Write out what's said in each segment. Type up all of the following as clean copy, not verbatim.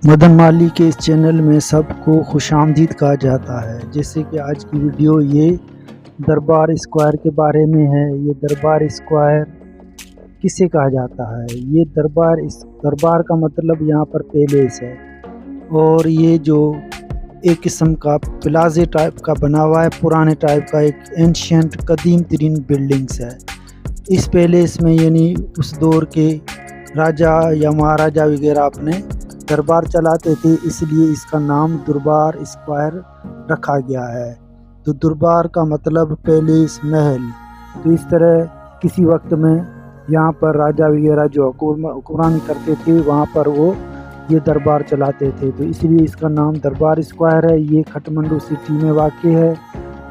मदन माली के इस चैनल में सबको खुशामदीद कहा जाता है। जैसे कि आज की वीडियो ये दरबार स्क्वायर के बारे में है। ये दरबार स्क्वायर किसे कहा जाता है? ये दरबार का मतलब यहाँ पर पैलेस है, और ये जो एक किस्म का प्लाजे टाइप का बना हुआ है, पुराने टाइप का एक एंशियंट कदीम तरीन बिल्डिंग्स है। इस पैलेस में यानी उस दौर के राजा या महाराजा वगैरह अपने दरबार चलाते थे, इसलिए इसका नाम दरबार स्क्वायर रखा गया है। तो दरबार का मतलब पैलेस, महल। तो इस तरह किसी वक्त में यहाँ पर राजा वगैरह जो हुक्मरानी करते थे, वहाँ पर वो ये दरबार चलाते थे, तो इसलिए इसका नाम दरबार स्क्वायर है। ये काठमांडू सिटी में वाक़ है।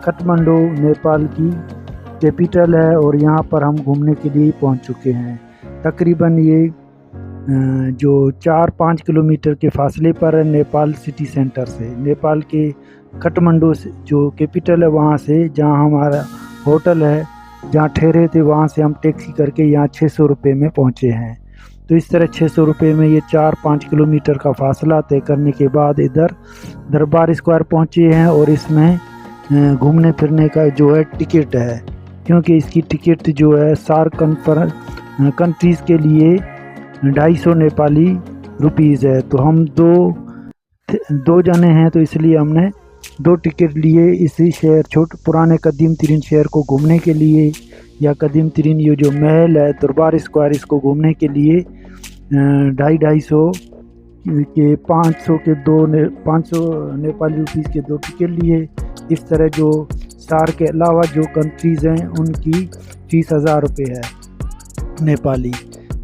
काठमांडू नेपाल की कैपिटल है, और यहाँ पर हम घूमने के लिए पहुँच चुके हैं। तकरीबन ये जो 4-5 किलोमीटर के फासले पर है नेपाल सिटी सेंटर से। नेपाल के काठमांडू जो कैपिटल है वहाँ से, जहाँ हमारा होटल है, जहाँ ठहरे थे, वहाँ से हम टैक्सी करके यहाँ 600 रुपये में पहुँचे हैं। तो इस तरह 600 रुपये में ये 4-5 किलोमीटर का फासला तय करने के बाद इधर दरबार स्क्वायर पहुँचे हैं। और इसमें घूमने फिरने का जो है टिकट है, क्योंकि इसकी टिकट जो है सार्क कंट्रीज़ के लिए 250 नेपाली रुपीज़ है। तो हम दो जने हैं, तो इसलिए हमने 2 टिकट लिए इसी शहर, पुराने कदीम तरीन शहर को घूमने के लिए, या कदीम तरीन ये जो महल है दरबार स्क्वायर, इसको घूमने के लिए 250 के 500 के 500 नेपाली रुपीज़ के 2 टिकट लिए। इस तरह जो सार्क के अलावा जो कंट्रीज़ हैं उनकी फीस 1000 रुपये है नेपाली।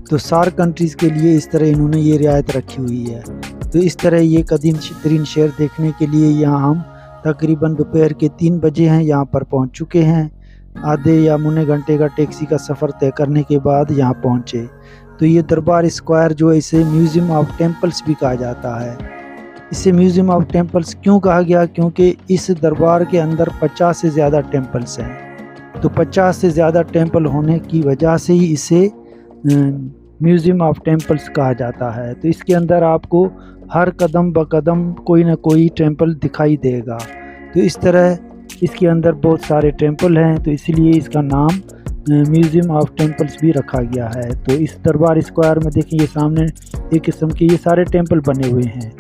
तो सार्क कंट्रीज़ के लिए इस तरह इन्होंने ये रियायत रखी हुई है। तो इस तरह ये कदीम तरीन शहर देखने के लिए यहाँ हम तकरीबन दोपहर के 3 बजे हैं यहाँ पर पहुँच चुके हैं। आधे या मुने घंटे का टैक्सी का सफ़र तय करने के बाद यहाँ पहुँचे। तो ये दरबार स्क्वायर जो है, इसे म्यूज़ियम ऑफ टेम्पल्स भी कहा जाता है। इसे म्यूज़ियम ऑफ टेम्पल्स क्यों कहा गया? क्योंकि इस दरबार के अंदर 50 से ज़्यादा टेम्पल्स हैं। तो 50 से ज़्यादा टेम्पल होने की वजह से ही इसे म्यूज़ियम ऑफ टेम्पल्स कहा जाता है। तो इसके अंदर आपको हर कदम ब कदम कोई ना कोई टेम्पल दिखाई देगा। तो इस तरह इसके अंदर बहुत सारे टेम्पल हैं, तो इसलिए इसका नाम म्यूज़ियम ऑफ टेम्पल्स भी रखा गया है। तो इस दरबार स्क्वायर में देखिए, ये सामने एक किस्म के ये सारे टेम्पल बने हुए हैं।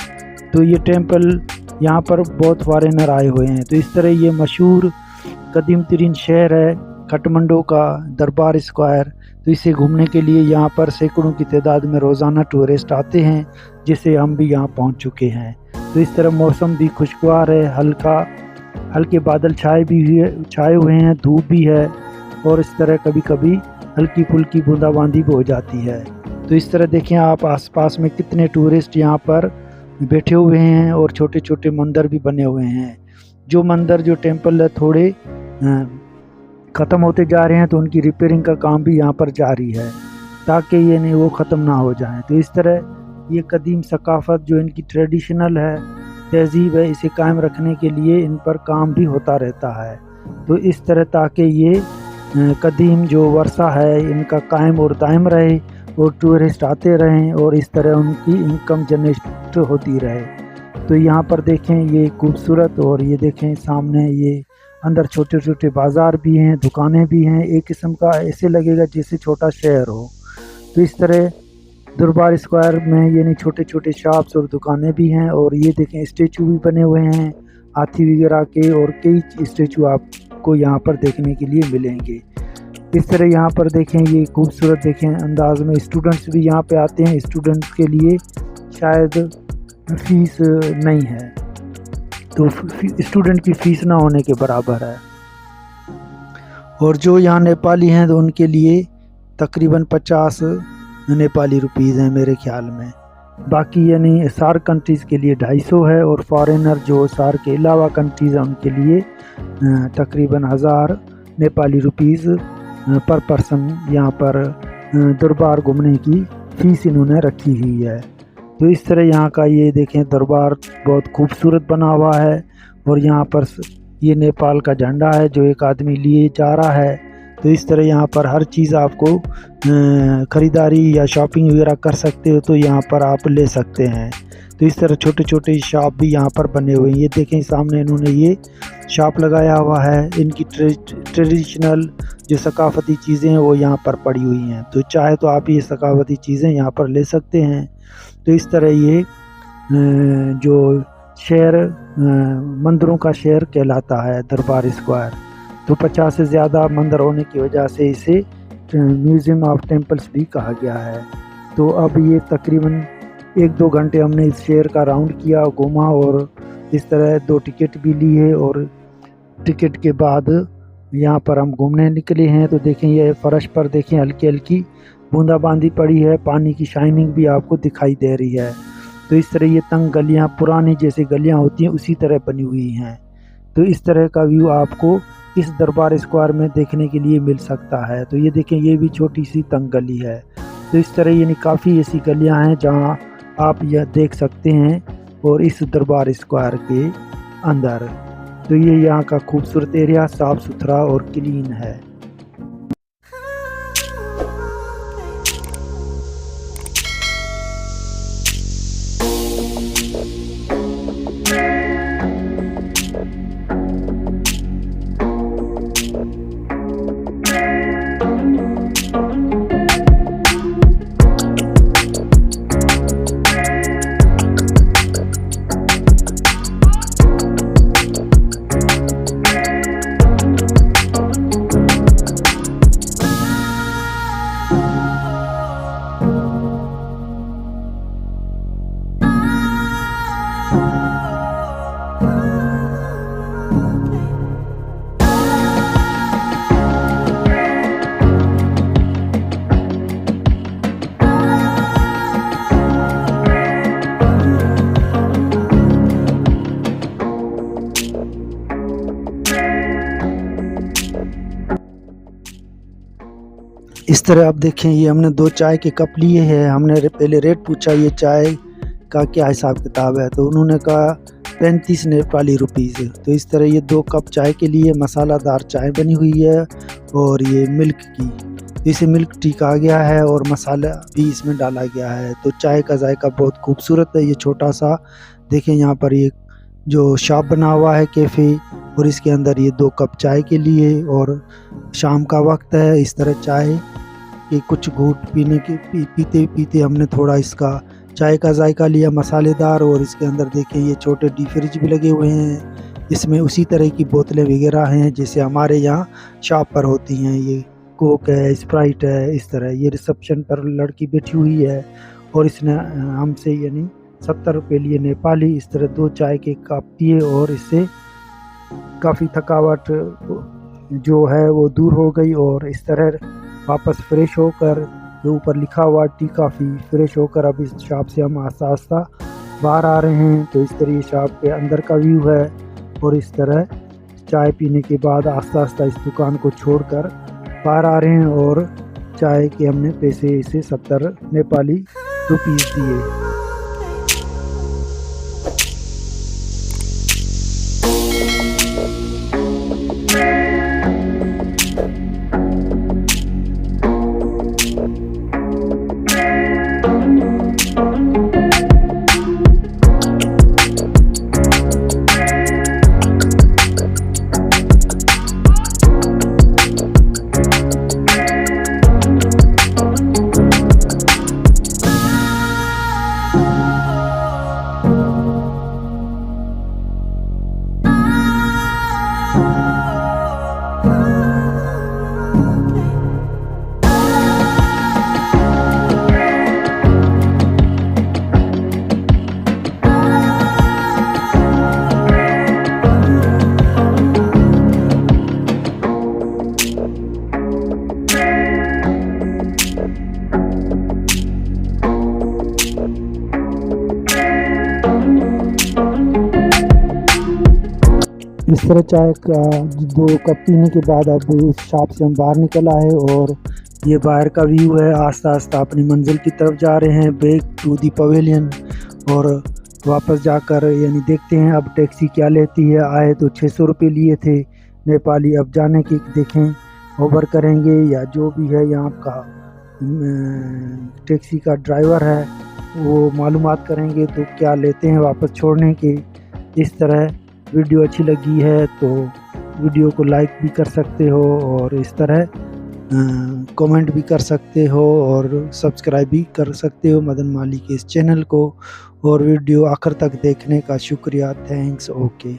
तो ये टेम्पल यहाँ पर बहुत फॉरेनर आए हुए हैं। तो इस तरह ये मशहूर कदीम तरीन शहर है काठमांडू का दरबार स्क्वायर। तो इसे घूमने के लिए यहाँ पर सैकड़ों की तादाद में रोज़ाना टूरिस्ट आते हैं, जिससे हम भी यहाँ पहुँच चुके हैं। तो इस तरह मौसम भी खुशगवार है, हल्के बादल छाए हुए हैं, धूप भी है, और इस तरह कभी कभी हल्की फुल्की बूंदाबांदी भी हो जाती है। तो इस तरह देखें आप आसपास में कितने टूरिस्ट यहाँ पर बैठे हुए हैं, और छोटे छोटे मंदिर भी बने हुए हैं। जो मंदिर जो टेम्पल है थोड़े ख़त्म होते जा रहे हैं, तो उनकी रिपेयरिंग का काम भी यहाँ पर जारी है, ताकि ये नहीं वो ख़त्म ना हो जाएं। तो इस तरह ये कदीम सकाफ़त जो इनकी ट्रेडिशनल है, तहज़ीब है, इसे कायम रखने के लिए इन पर काम भी होता रहता है। तो इस तरह ताकि ये कदीम जो वर्षा है इनका कायम और दायम रहे, और टूरिस्ट आते रहें, और इस तरह उनकी इनकम जनरेट होती रहे। तो यहाँ पर देखें ये खूबसूरत, और ये देखें सामने ये अंदर छोटे छोटे बाज़ार भी हैं, दुकानें भी हैं। एक किस्म का ऐसे लगेगा जैसे छोटा शहर हो। तो इस तरह दरबार स्क्वायर में यानी छोटे छोटे शॉप्स और दुकानें भी हैं। और ये देखें स्टैचू भी बने हुए हैं हाथी वगैरह के, और कई स्टैचू आपको यहाँ पर देखने के लिए मिलेंगे। इस तरह यहाँ पर देखें ये खूबसूरत देखें अंदाज में स्टूडेंट्स भी यहाँ पे आते हैं। स्टूडेंट्स के लिए शायद फ़ीस नहीं है, तो स्टूडेंट की फ़ीस ना होने के बराबर है। और जो यहाँ नेपाली हैं तो उनके लिए तकरीबन 50 नेपाली रुपीज़ हैं मेरे ख्याल में। बाकी यानी सार्क कंट्रीज़ के लिए 250 है, और फॉरेनर जो सार्क के अलावा कंट्रीज़ हैं उनके लिए तकरीबन 1000 नेपाली रुपीज़ पर पर्सन यहाँ पर दरबार घूमने की फ़ीस इन्होंने रखी हुई है। तो इस तरह यहाँ का ये देखें दरबार बहुत खूबसूरत बना हुआ है, और यहाँ पर ये नेपाल का झंडा है जो एक आदमी लिए जा रहा है। तो इस तरह यहाँ पर हर चीज़ आपको ख़रीदारी या शॉपिंग वगैरह कर सकते हो, तो यहाँ पर आप ले सकते हैं। तो इस तरह छोटे छोटे शॉप भी यहाँ पर बने हुए हैं। ये देखें सामने इन्होंने ये शॉप लगाया हुआ है, इनकी ट्रेडिशनल जो सकाफ़ती चीज़ें हैं वो यहाँ पर पड़ी हुई हैं। तो चाहे तो आप ये सकाफ़ती चीज़ें यहाँ पर ले सकते हैं। तो इस तरह ये जो शहर मंदिरों का शहर कहलाता है दरबार स्क्वायर। तो 50 से ज़्यादा मंदिर होने की वजह से इसे म्यूज़ियम ऑफ टेम्पल्स भी कहा गया है। तो अब ये तकरीबन 1-2 घंटे हमने इस शहर का राउंड किया, घूमा, और इस तरह 2 टिकट भी ली है, और टिकट के बाद यहाँ पर हम घूमने निकले हैं। तो देखें ये फर्श पर देखें हल्की हल्की बूंदाबांदी पड़ी है, पानी की शाइनिंग भी आपको दिखाई दे रही है। तो इस तरह ये तंग गलियाँ पुरानी जैसे गलियाँ होती हैं उसी तरह बनी हुई हैं। तो इस तरह का व्यू आपको इस दरबार स्क्वायर में देखने के लिए मिल सकता है। तो ये देखें ये भी छोटी सी तंग गली है। तो इस तरह यानी काफ़ी ऐसी गलियाँ हैं जहाँ आप यह देख सकते हैं, और इस दरबार स्क्वायर के अंदर। तो ये यहाँ का खूबसूरत एरिया साफ़ सुथरा और क्लीन है। इस तरह आप देखें ये हमने 2 चाय के कप लिए हैं। हमने पहले रेट पूछा ये चाय का क्या हिसाब किताब है, तो उन्होंने कहा 35 नेपाली रुपीज़। तो इस तरह ये 2 कप चाय के लिए मसालादार चाय बनी हुई है, और ये मिल्क की, इसे मिल्क टी कहा गया है, और मसाला भी इसमें डाला गया है। तो चाय का जायका बहुत खूबसूरत है। ये छोटा सा देखें यहाँ पर ये जो शॉप बना हुआ है कैफ़े, और इसके अंदर ये 2 कप चाय के लिए, और शाम का वक्त है। इस तरह चाय के कुछ घूंट पीते पीते हमने थोड़ा इसका चाय का जायका लिया मसालेदार। और इसके अंदर देखें ये छोटे डी फ्रिज भी लगे हुए हैं, इसमें उसी तरह की बोतलें वगैरह हैं जैसे हमारे यहाँ शॉप पर होती हैं। ये कोक है, स्प्राइट है, इस तरह। ये रिसेप्शन पर लड़की बैठी हुई है, और इसने हमसे यानी 70 रुपये लिए नेपाली। इस तरह 2 चाय के कप पिए, और इससे काफ़ी थकावट जो है वो दूर हो गई। और इस तरह वापस फ्रेश होकर, जो ऊपर लिखा हुआ टी कॉफ़ी, फ्रेश होकर अब इस शॉप से हम आस्ता आस्ता बाहर आ रहे हैं। तो इस तरह ये शॉप के अंदर का व्यू है, और इस तरह चाय पीने के बाद आस्ता आस्ता इस दुकान को छोड़कर बाहर आ रहे हैं। और चाय के हमने पैसे इसे 70 नेपाली रुपीज़ दिए। इस तरह चाय का 2 कप पीने के बाद अब उस शॉप से हम बाहर निकल आए और ये बाहर का व्यू है। आस्ता आस्ता अपनी मंजिल की तरफ जा रहे हैं, बैक टू दी पवेलियन। और वापस जाकर यानी देखते हैं अब टैक्सी क्या लेती है। आए तो 600 रुपये लिए थे नेपाली, अब जाने की देखें ओवर करेंगे या जो भी है यहाँ का टैक्सी का ड्राइवर है वो मालूमात करेंगे तो क्या लेते हैं वापस छोड़ने के। इस तरह वीडियो अच्छी लगी है तो वीडियो को लाइक भी कर सकते हो और इस तरह कमेंट भी कर सकते हो और सब्सक्राइब भी कर सकते हो मदन माली के इस चैनल को। और वीडियो आखिर तक देखने का शुक्रिया, थैंक्स, ओके।